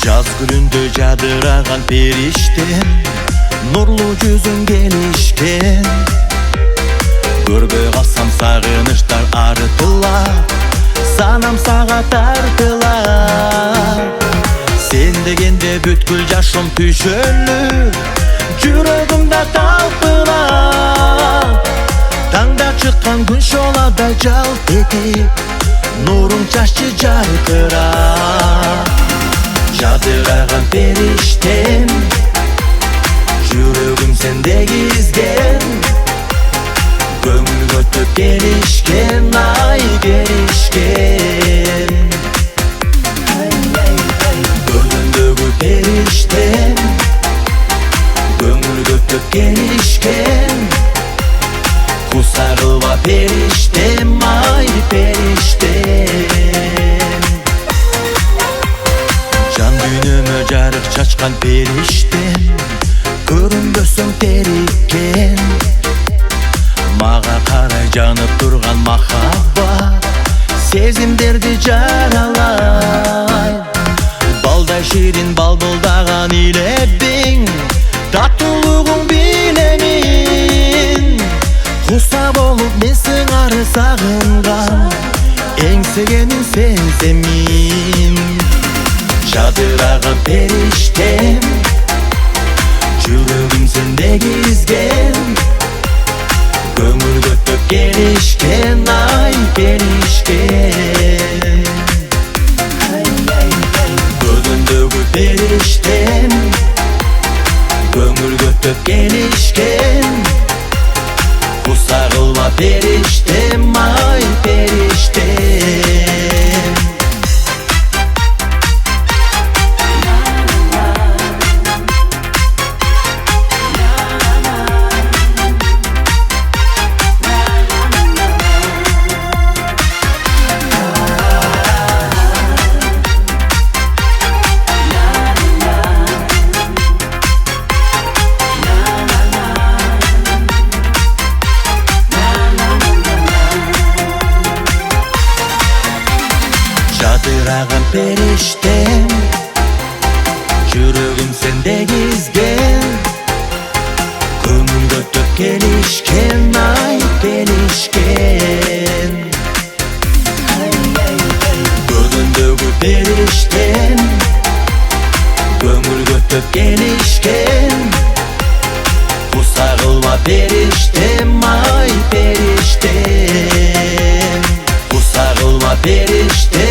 Жаз күнүндө жадыраган периштем, нурлуу жүзүң келишкен. Көрбөй калсам сагыныштар арытыла, санам сага тартыла. Сен дегенде бүткүл жашым түшөлүп, жүрөгүмдө талпына. Таңда чыккан күн шолада жалт этип, нурун чаччы жаркыра. Жадыраган периштем, жүрөгүм сенде кизген. Көңүлгө төп келишкен, ай келишкен. Көргөндөгү периштем, көңүлгө төп келишкен. Куса кылба периштем, ай периштем. Жан дүйнөмө жарык чачкан периштем, көрүнбөсөң териккен. Мага карай жанып турган махаббат сезимдерди жаралайт. Балдай ширин балбылдаган илебиң, таттуулугуң билемин. Куса болуп мен сыңары сагынган, эңсегенин сеземин. Жадыраган периштем, жүрөгүм сенде кизген. Көңүлгө төп келишкен, ай келишкен. Көргөндөгү периштем, көңүлгө төп келишкен. Куса кылба периштем, ай периштем. Жадыраган периштем, жүрөгүм сенде кизген. Көңүлгө төп келишкен, ай келишкен. Көргөндөгү периштем, көңүлгө төп келишкен. Куса кылба периштем, ай периштем. Куса кылба периштем.